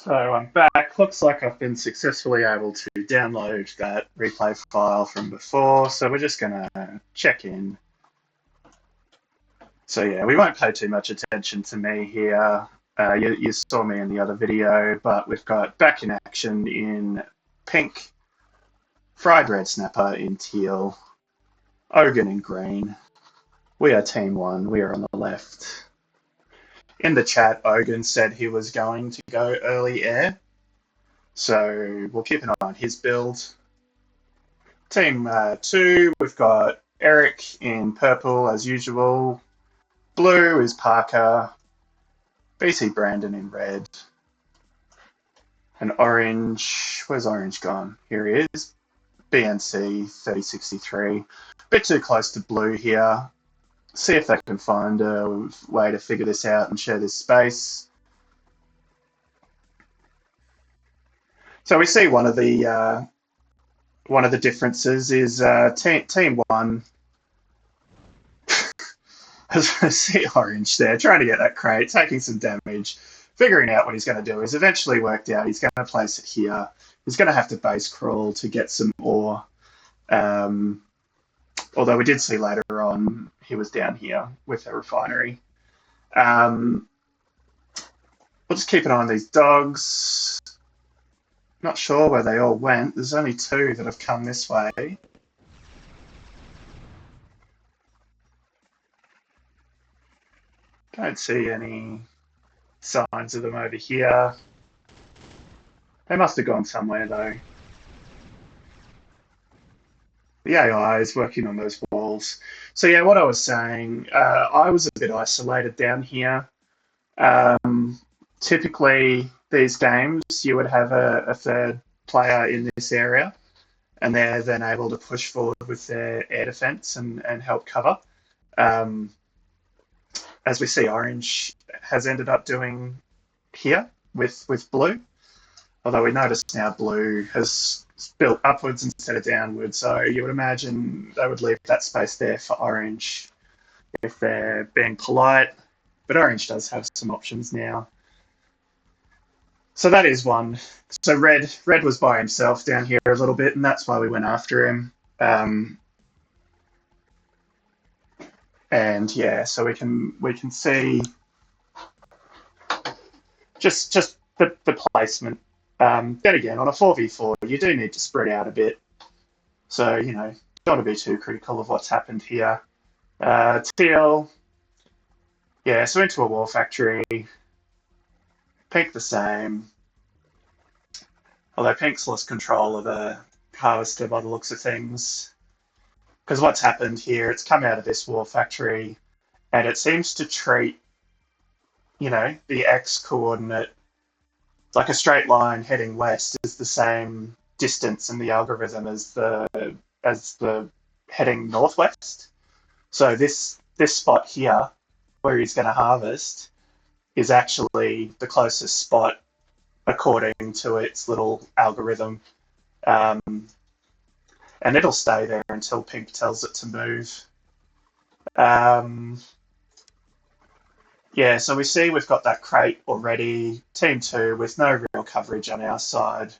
So I'm back. Looks like I've been successfully able to download that replay file from before. So we're just going to check in. So yeah, we won't pay too much attention to me here. You saw me in the other video, but we've got back in action in pink, fried red snapper in teal, Ogun in green. We are team one. We are on the left. In the chat, Ogun said he was going to go early air. So we'll keep an eye on his build. Team two, we've got Eric in purple as usual. Blue is Parker. BC Brandon in red. And orange, where's orange gone? Here he is. BNC 3063. Bit too close to blue here. See if they can find a way to figure this out and share this space. So we see one of the differences is team one. I see orange there, trying to get that crate, taking some damage, figuring out what he's going to do. He's eventually worked out he's going to place it here. He's going to have to base crawl to get some ore. Although we did see later on he was down here with a refinery. We'll just keep an eye on these dogs. Not sure where they all went. There's only two that have come this way. Don't see any signs of them over here. They must have gone somewhere though. The AI is working on those walls. So yeah, what I was saying, I was a bit isolated down here. Typically, these games, you would have a third player in this area, and they're then able to push forward with their air defense and help cover. As we see, orange has ended up doing here with blue. Although we notice now blue has built upwards instead of downwards, so you would imagine they would leave that space there for orange if they're being polite. But orange does have some options now. So that is one. So red was by himself down here a little bit, and that's why we went after him. And yeah, so we can see just the placement. Then again, on a 4v4, you do need to spread out a bit. So, you know, don't want to be too critical of what's happened here. Teal, yeah, so into a war factory. Pink the same. Although Pink's lost control of the harvester by the looks of things. Because what's happened here, it's come out of this war factory, and it seems to treat, you know, the X coordinate like a straight line heading west is the same distance in the algorithm as the heading northwest. So this spot here, where he's going to harvest, is actually the closest spot according to its little algorithm. And it'll stay there until Pink tells it to move. Yeah, so we see we've got that crate already. Team two with no real coverage on our side.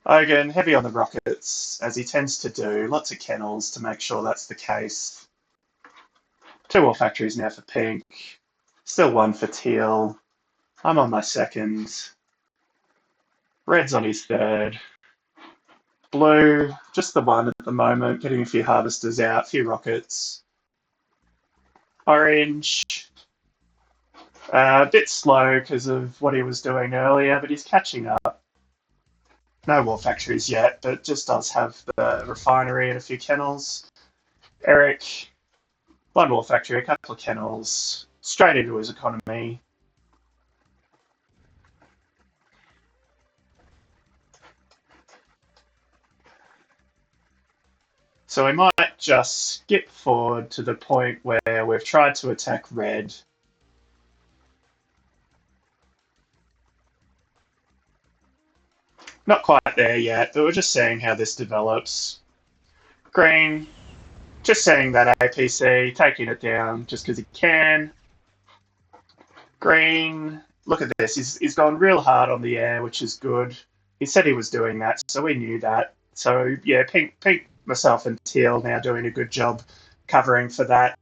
Ogun, heavy on the rockets, as he tends to do. Lots of kennels to make sure that's the case. Two more factories now for Pink. Still one for Teal. I'm on my second. Red's on his third. Blue, just the one at the moment, getting a few harvesters out, a few rockets. Orange, a bit slow because of what he was doing earlier, but he's catching up. No war factories yet, but just does have the refinery and a few kennels. Eric, one war factory, a couple of kennels, straight into his economy. So we might just skip forward to the point where we've tried to attack red. Not quite there yet, but we're just seeing how this develops. Green, just setting that APC, taking it down just because he can. Green, look at this. He's gone real hard on the air, which is good. He said he was doing that, so we knew that. So yeah, pink, myself, and Teal now doing a good job covering for that.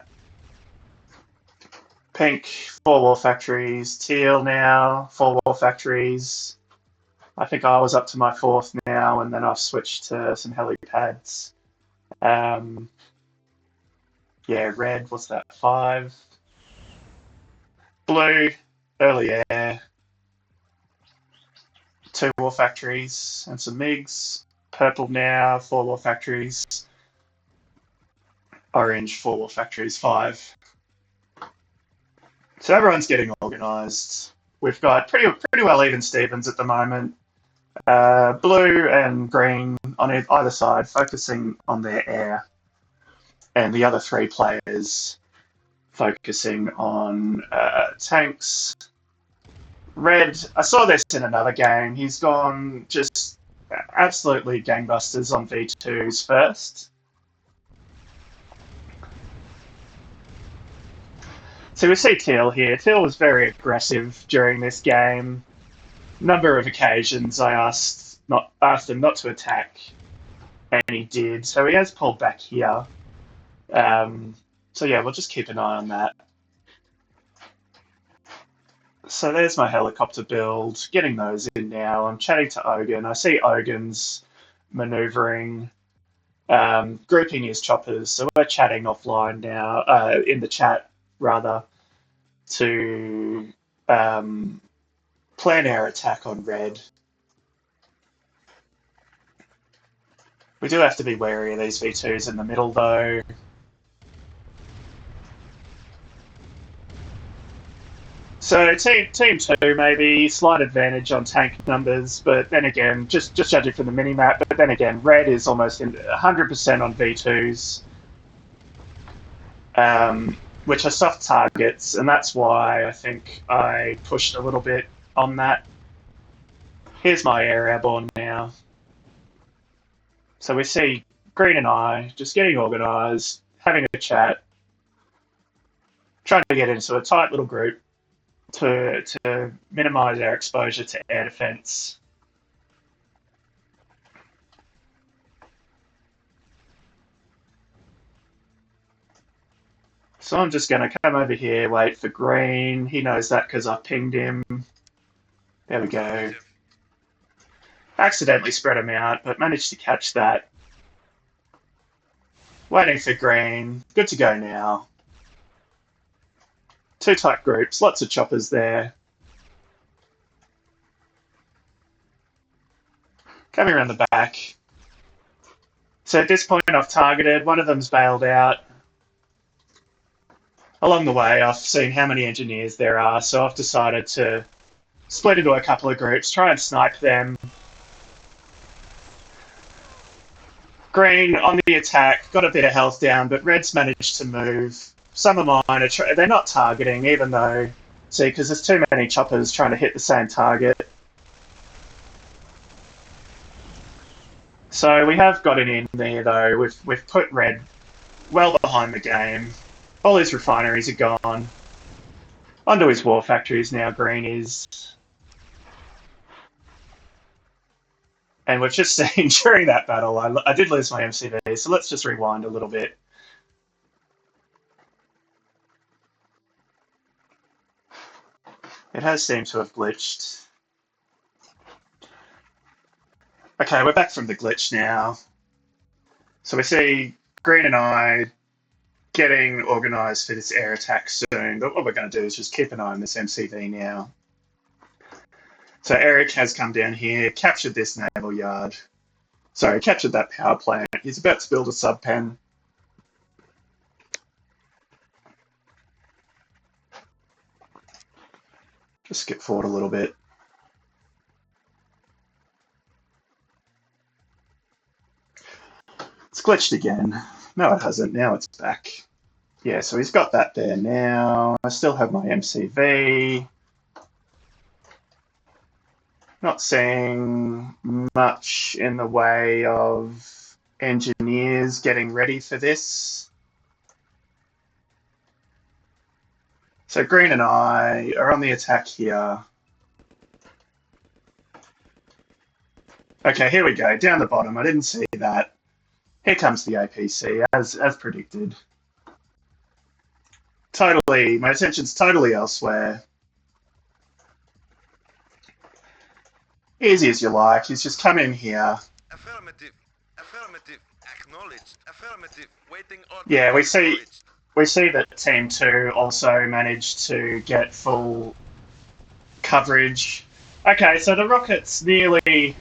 Pink, 4 war factories. Teal now, 4 war factories. I think I was up to my 4th now, and then I've switched to some helipads. Yeah, red, what's that, 5? Blue, early air. 2 war factories and some MiGs. Purple now, 4 war factories. Orange, 4 war factories, 5. So everyone's getting organised. We've got pretty well even Stevens at the moment. Blue and green on either side, focusing on their air, and the other 3 players focusing on tanks. Red, I saw this in another game. He's gone just absolutely gangbusters on V2s first. So we see Teal here. Teal was very aggressive during this game. Number of occasions I asked him not to attack, and he did. So he has pulled back here. So yeah, we'll just keep an eye on that. So there's my helicopter build, getting those in now. I'm chatting to Ogun. I see Ogun's manoeuvring, grouping his choppers. So we're chatting offline now, in the chat rather, to plan our attack on red. We do have to be wary of these V2s in the middle though. So team 2 maybe slight advantage on tank numbers, but then again, just judging from the mini map. But then again, red is almost 100% on V2s, which are soft targets, and that's why I think I pushed a little bit on that. Here's my air airborne now. So we see Green and I just getting organised, having a chat, trying to get into a tight little group to minimise our exposure to air defence. So I'm just going to come over here, wait for Green. He knows that because I pinged him. There we go. Accidentally spread him out, but managed to catch that. Waiting for Green. Good to go now. 2 tight groups, lots of choppers there. Coming around the back. So at this point I've targeted, one of them's bailed out. Along the way I've seen how many engineers there are, so I've decided to split into a couple of groups, try and snipe them. Green on the attack, got a bit of health down, but Red's managed to move. Some of mine, they're not targeting, even though, see, because there's too many choppers trying to hit the same target. So we have got it in there, though. We've put Red well behind the game. All his refineries are gone. Onto his war factories now, Green is. And we've just seen during that battle, I did lose my MCV, so let's just rewind a little bit. It has seemed to have glitched. Okay, we're back from the glitch now. So we see Green and I getting organised for this air attack soon, but what we're going to do is just keep an eye on this MCV now. So Eric has come down here, captured this naval yard. Sorry, captured that power plant. He's about to build a sub-pen. Just skip forward a little bit. It's glitched again. No, it hasn't. Now it's back. Yeah, so he's got that there now. I still have my MCV. Not seeing much in the way of engineers getting ready for this. So green and I are on the attack here. Okay, here we go. Down the bottom. I didn't see that. Here comes the APC, as predicted. Totally, my attention's totally elsewhere. Easy as you like. He's just come in here. Affirmative. Affirmative. Acknowledged. Affirmative. Waiting order. Yeah, we see that Team 2 also managed to get full coverage. Okay, so the rockets nearly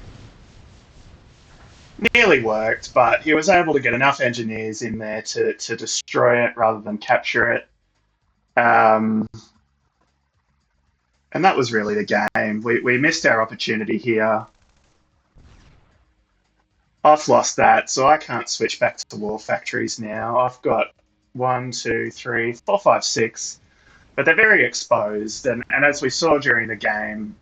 worked, but he was able to get enough engineers in there to destroy it rather than capture it. Um, and that was really the game. We missed our opportunity here. I've lost that, so I can't switch back to war factories now. I've got one, two, three, four, five, six, but they're very exposed. And as we saw during the game,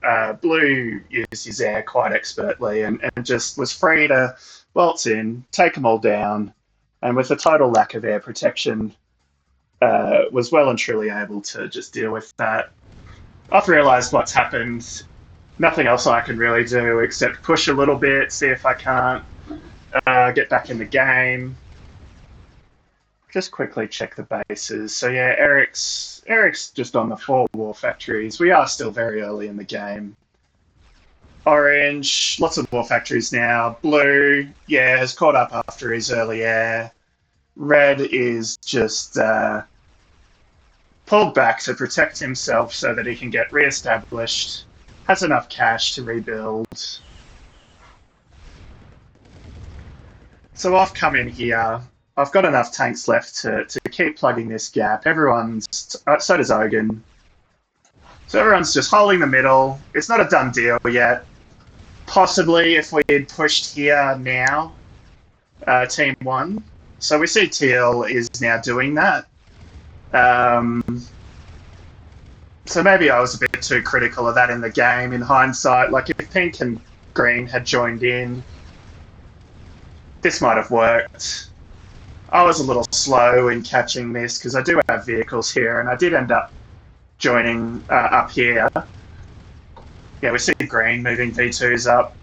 Blue used his air quite expertly and just was free to waltz in, take them all down, and with a total lack of air protection, was well and truly able to just deal with that. I've realised what's happened. Nothing else I can really do except push a little bit, see if I can't get back in the game. Just quickly check the bases. So yeah, Eric's just on the 4 war factories. We are still very early in the game. Orange, lots of war factories now. Blue, yeah, has caught up after his early air. Red is just pulled back to protect himself so that he can get re-established. Has enough cash to rebuild. So I've come in here. I've got enough tanks left to keep plugging this gap. So does Ogun. So everyone's just holding the middle. It's not a done deal yet. Possibly if we had pushed here now, Team 1. So we see Teal is now doing that. So maybe I was a bit too critical of that in the game in hindsight. Like if Pink and Green had joined in, this might have worked. I was a little slow in catching this because I do have vehicles here, and I did end up joining up here. Yeah, we see Green moving V2s up.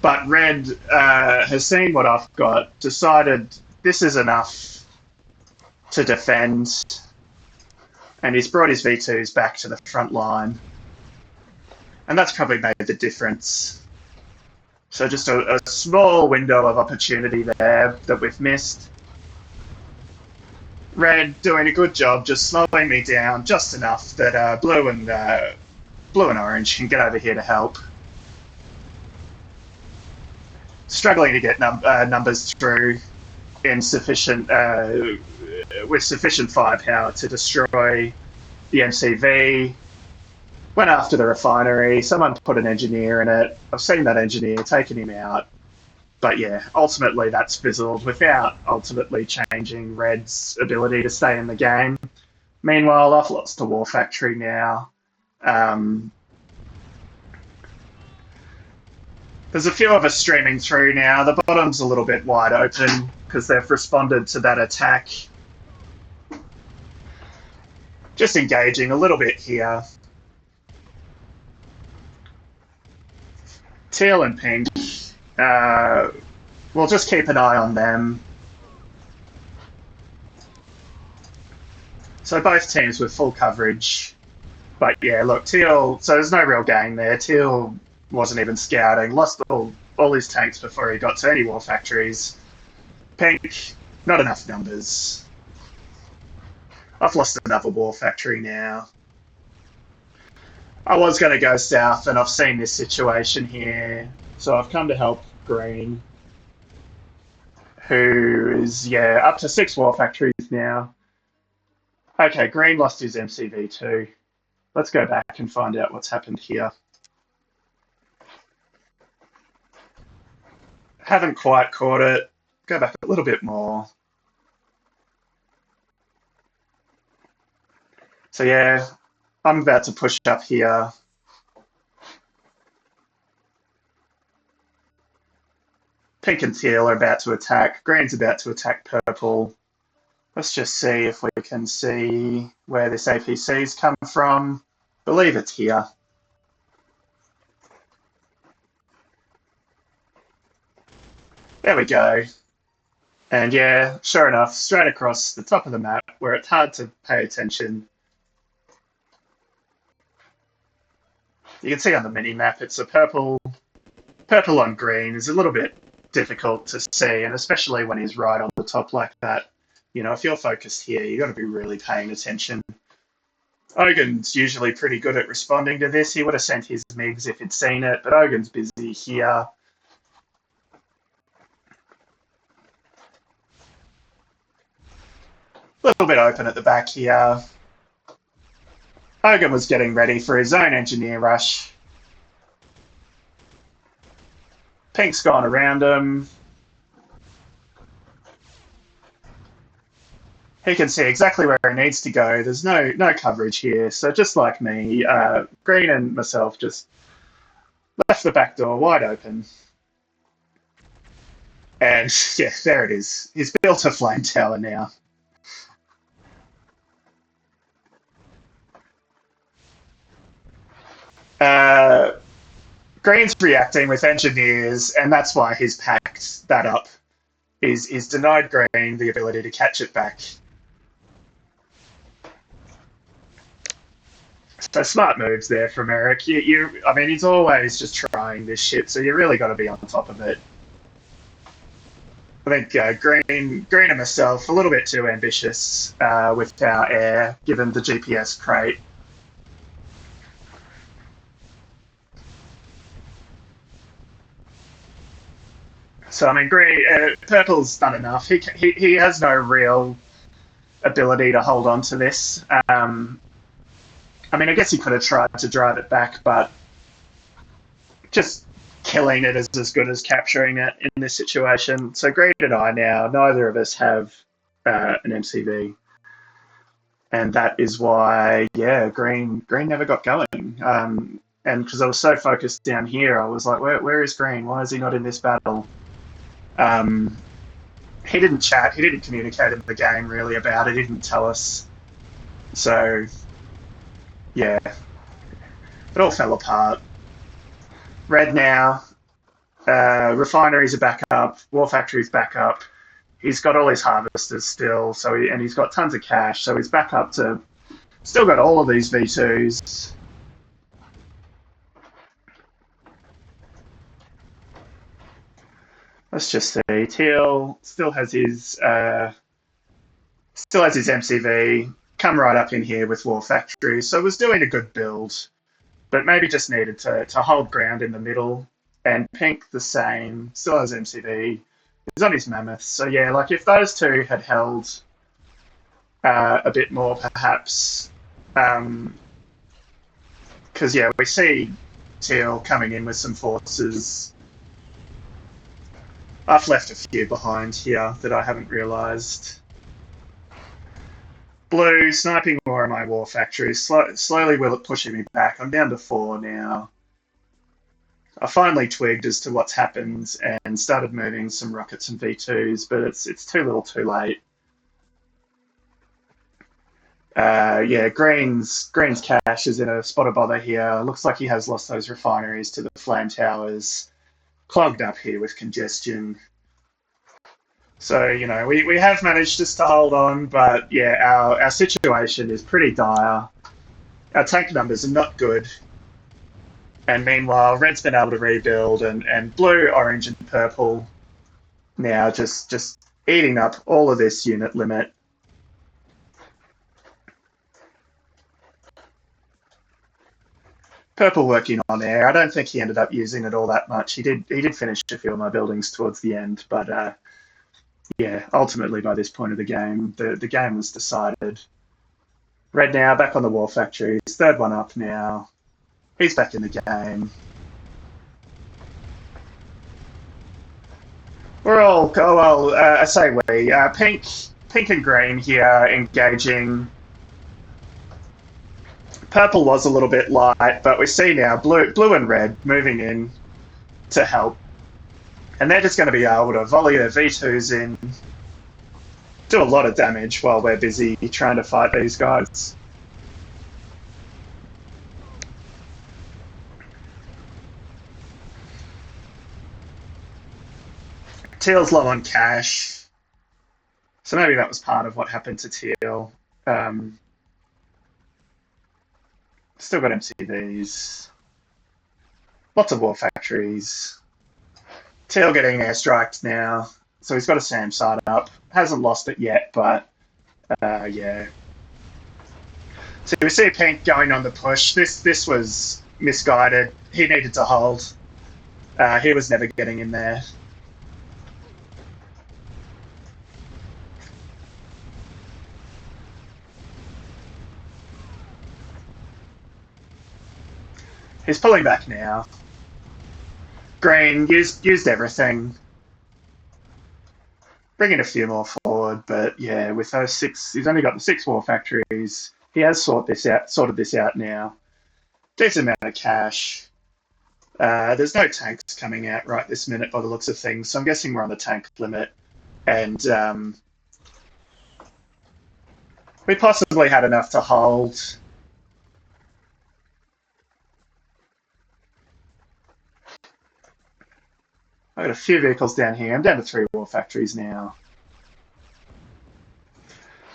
But Red has seen what I've got, decided this is enough to defend, and he's brought his V2s back to the front line. And that's probably made the difference. So just a small window of opportunity there that we've missed. Red doing a good job, just slowing me down just enough that Blue and Orange can get over here to help. Struggling to get numbers through in sufficient with sufficient firepower to destroy the MCV. Went after the refinery. Someone put an engineer in it. I've seen that engineer, taken him out. But yeah, ultimately that's fizzled without ultimately changing Red's ability to stay in the game. Meanwhile, I've lost to War Factory now. There's a few of us streaming through now. The bottom's a little bit wide open because they've responded to that attack. Just engaging a little bit here. Teal and Pink, we'll just keep an eye on them. So both teams with full coverage. But yeah, look, Teal, so there's no real gain there. Teal wasn't even scouting, lost all his tanks before he got to any war factories. Pink, not enough numbers. I've lost another war factory now. I was going to go south, and I've seen this situation here, so I've come to help Green, who is, yeah, up to 6 war factories now. Okay, Green lost his MCV too. Let's go back and find out what's happened here. Haven't quite caught it. Go back a little bit more. So yeah, I'm about to push up here. Pink and Teal are about to attack. Green's about to attack Purple. Let's just see if we can see where this APC's come from. Believe it's here. There we go. And yeah, sure enough, straight across the top of the map where it's hard to pay attention. You can see on the mini map it's a purple on green is a little bit difficult to see, and especially when he's right on the top like that. You know, if you're focused here, you've got to be really paying attention. Ogun's usually pretty good at responding to this. He would have sent his MiGs if he'd seen it, but Ogun's busy here. A little bit open at the back here. Ogun was getting ready for his own engineer rush. Pink's gone around him. He can see exactly where he needs to go. There's no coverage here. So just like me, Green and myself just left the back door wide open. And yeah, there it is. He's built a flame tower now. Green's reacting with engineers, and that's why he's packed that up. He's denied Green the ability to catch it back. So smart moves there from Eric. I mean, he's always just trying this shit, so you really got to be on top of it. I think Green and myself a little bit too ambitious with our air, given the GPS crate. So I mean, Purple's done enough. He has no real ability to hold on to this. I mean, I guess he could have tried to drive it back, but just killing it is as good as capturing it in this situation. So Green and I now, neither of us have an MCV. And that is why, yeah, Green never got going. And because I was so focused down here, I was like, where is Green? Why is he not in this battle? He didn't chat. He didn't communicate in the game really about it. He didn't tell us. So yeah, it all fell apart. Red now, refineries are back up, war factories back up. He's got all his harvesters still, and he's got tons of cash, so he's back up to, still got all of these V2s. Let's just see. Teal still has his MCV. Come right up in here with war factories, so was doing a good build, but maybe just needed to hold ground in the middle. And Pink the same, still has MCV. He's on his mammoth. So yeah, like if those two had held a bit more, perhaps, because yeah, we see Teal coming in with some forces. I've left a few behind here that I haven't realised. Blue sniping more of my war factories. Slowly will it pushing me back. I'm down to 4 now. I finally twigged as to what's happened and started moving some rockets and V2s, but it's too little too late. Yeah, Green's cash is in a spot of bother here. Looks like he has lost those refineries to the flame towers. Clogged up here with congestion. So, you know, we have managed just to hold on, but yeah, our situation is pretty dire. Our tank numbers are not good. And meanwhile, Red's been able to rebuild, and blue, orange, and purple now just eating up all of this unit limit. Purple working on air. I don't think he ended up using it all that much. He did finish a few of my buildings towards the end, but yeah, ultimately by this point of the game, the game was decided. Red now back on the war factories. Third one up now. He's back in the game. We're all, oh well, I say we. Pink and green here engaging. Purple was a little bit light, but we see now blue and red moving in to help. And they're just going to be able to volley their V2s in. do a lot of damage while we're busy trying to fight these guys. Teal's low on cash, so maybe that was part of what happened to Teal. Still got MCVs, lots of war factories. Teal getting airstriked now, so he's got a SAM side up. Hasn't lost it yet, but yeah. So we see Pink going on the push. This was misguided. He needed to hold. He was never getting in there. He's pulling back now. Green used everything. Bringing a few more forward, but yeah, with those 6, he's only got the 6 war factories. He has sorted this out now. Decent amount of cash. There's no tanks coming out right this minute by the looks of things, so I'm guessing we're on the tank limit. And we possibly had enough to hold. I've got a few vehicles down here. I'm down to 3 war factories now.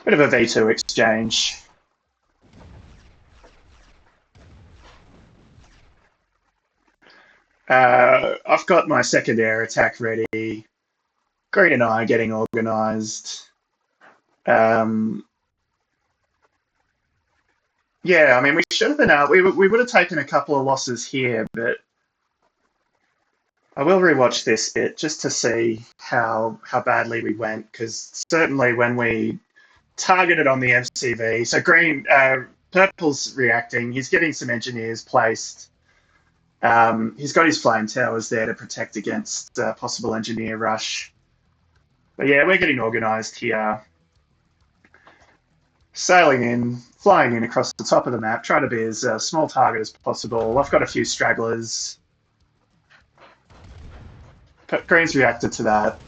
Bit of a V2 exchange. I've got my second air attack ready. Green and I are getting organised. Yeah, I mean, we should have been out. We would have taken a couple of losses here, but I will rewatch this bit just to see how badly we went, because certainly when we targeted on the MCV, so green, purple's reacting. He's getting some engineers placed. He's got his flame towers there to protect against possible engineer rush. But yeah, we're getting organised here. Sailing in, flying in across the top of the map, trying to be as small target as possible. I've got a few stragglers. Green's reacted to that.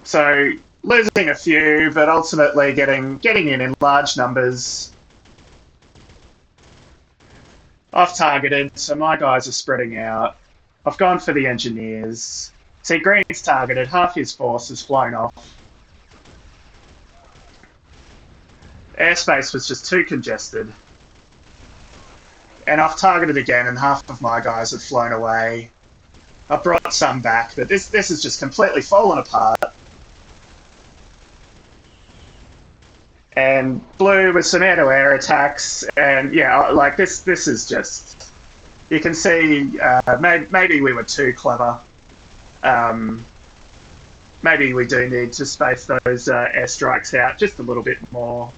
So losing a few, but ultimately getting in large numbers. I've targeted, so my guys are spreading out. I've gone for the engineers. See, Green's targeted, half his force has flown off. Airspace was just too congested. And I've targeted again, and half of my guys have flown away. I've brought some back, but this has just completely fallen apart. And blue with some air-to-air attacks, and yeah, like this is just... You can see maybe we were too clever. Maybe we do need to space those airstrikes out just a little bit more.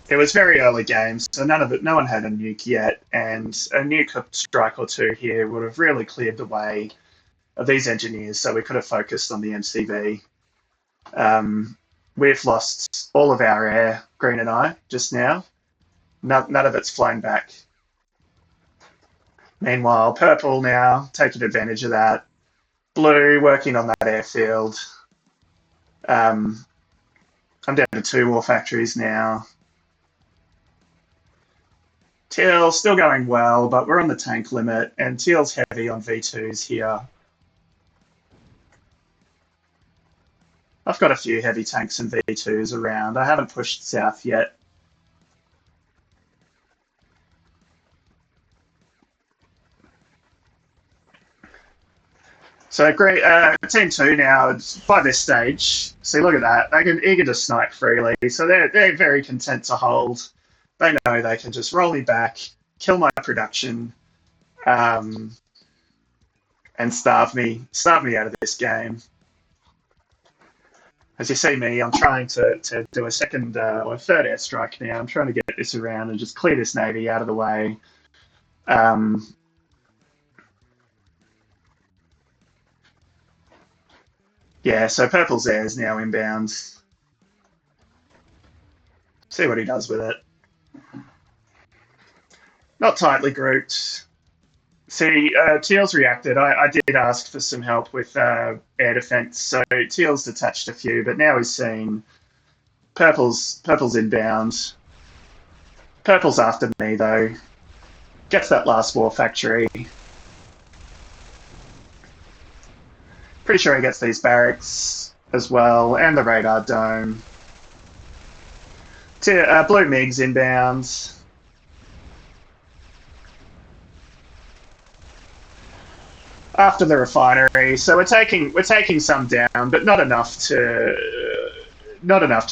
It was very early games, so no one had a nuke yet, and a nuke strike or two here would have really cleared the way of these engineers, so we could have focused on the MCV. We've lost all of our air, Green and I, just now. None of it's flown back. Meanwhile, purple now, taking advantage of that. Blue, working on that airfield. I'm down to 2 war factories now. Teal still going well, but we're on the tank limit, and Teal's heavy on V2s here. I've got a few heavy tanks and V2s around. I haven't pushed south yet. So great, Team 2 now, by this stage, see, look at that. They can eager to snipe freely, so they're very content to hold. They know they can just roll me back, kill my production, and starve me out of this game. As you see me, I'm trying to do a second or third airstrike now. I'm trying to get this around and just clear this navy out of the way. Yeah, so purple's air is now inbound. See what he does with it. Not tightly grouped. See, Teal's reacted. I did ask for some help with air defense, so Teal's detached a few, but now he's seen Purple's inbound. Purple's after me though. Gets that last war factory. Pretty sure he gets these barracks as well, and the radar dome. Blue MiG's inbound. After the refinery, so we're taking some down, but not enough to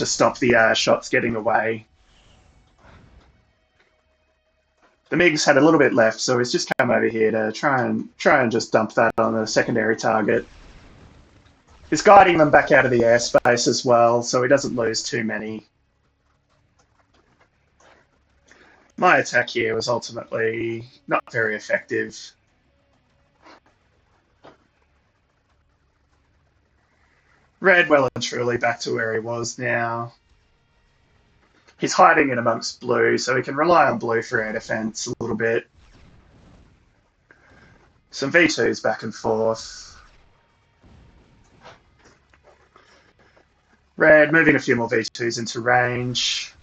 stop the shots getting away. The MiG's had a little bit left, so he's just come over here to try and just dump that on the secondary target. He's guiding them back out of the airspace as well, so he doesn't lose too many. My attack here was ultimately not very effective. Red well and truly back to where he was now. He's hiding in amongst blue, so he can rely on blue for air defense a little bit. Some V2s back and forth. Red moving a few more V2s into range.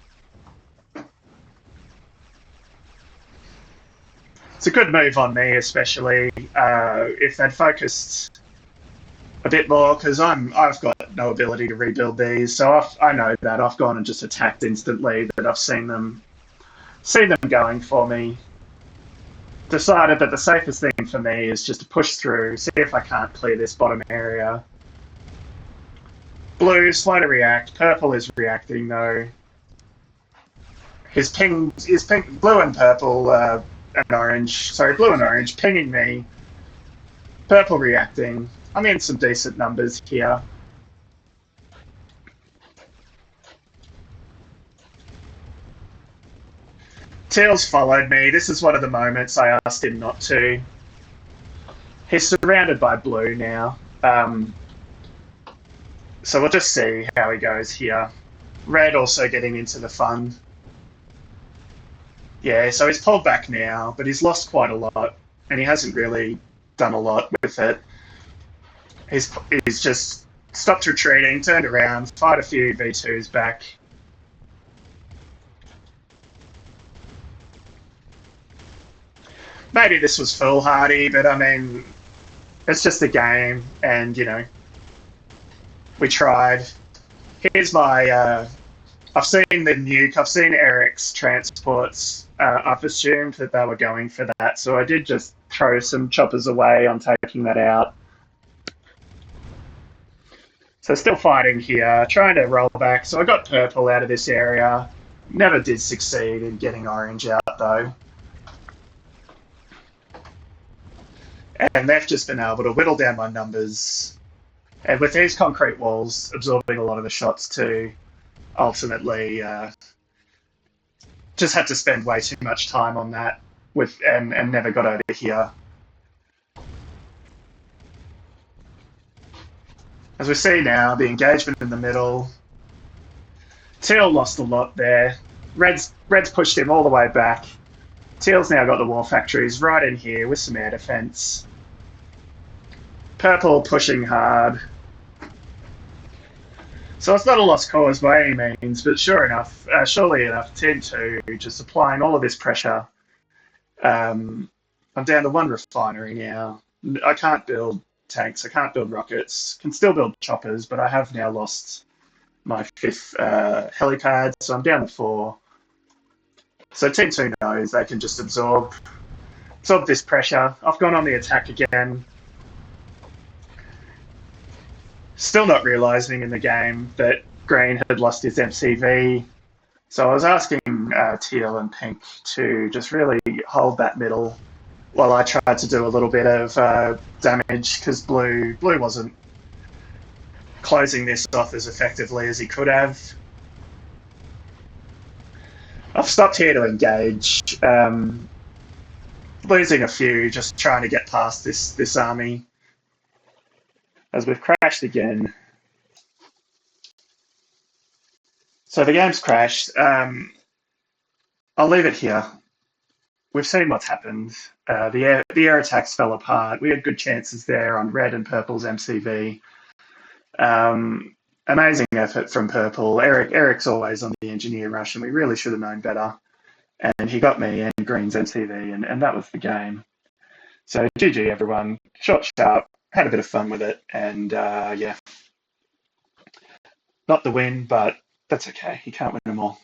It's a good move on me, especially if they'd focused a bit more, because I've got no ability to rebuild these, so I know that I've gone and just attacked instantly. That I've seen them going for me. Decided that the safest thing for me is just to push through, see if I can't clear this bottom area. Blue slow to react. Purple is reacting though. His blue and purple and orange. Sorry, blue and orange pinging me. Purple reacting. I'm in some decent numbers here. Teal's followed me. This is one of the moments I asked him not to. He's surrounded by blue now. So we'll just see how he goes here. Red also getting into the fun. Yeah, so he's pulled back now, but he's lost quite a lot, and he hasn't really done a lot with it. He's just stopped retreating, turned around, fired a few V2s back. Maybe this was foolhardy, but I mean, it's just a game, and you know, we tried. Here's my. I've seen the nuke. I've seen Eric's transports. I've assumed that they were going for that, so I did just throw some choppers away on taking that out. So still fighting here, trying to roll back. So I got purple out of this area. Never did succeed in getting orange out though. And they've just been able to whittle down my numbers. And with these concrete walls absorbing a lot of the shots too, ultimately just had to spend way too much time on that and never got over here. As we see now, the engagement in the middle. Teal lost a lot there. Red's pushed him all the way back. Teal's now got the war factories right in here with some air defense. Purple pushing hard. So it's not a lost cause by any means, but surely enough, Team 2 just applying all of this pressure. I'm down to one refinery now. I can't build tanks, I can't build rockets, can still build choppers, but I have now lost my fifth helipad, so I'm down to 4. So Team 2 knows they can just absorb this pressure. I've gone on the attack again. Still not realising in the game that Green had lost his MCV. So I was asking Teal and Pink to just really hold that middle while I tried to do a little bit of damage, because Blue wasn't closing this off as effectively as he could have. I've stopped here to engage, losing a few, just trying to get past this army. As we've crashed again. So the game's crashed. I'll leave it here. We've seen what's happened. The air attacks fell apart. We had good chances there on red and purple's MCV. Amazing effort from purple. Eric's always on the engineer rush, and we really should have known better. And he got me and green's MCV, and that was the game. So GG everyone. Short, sharp. Had a bit of fun with it, and yeah, not the win, but that's okay. You can't win them all.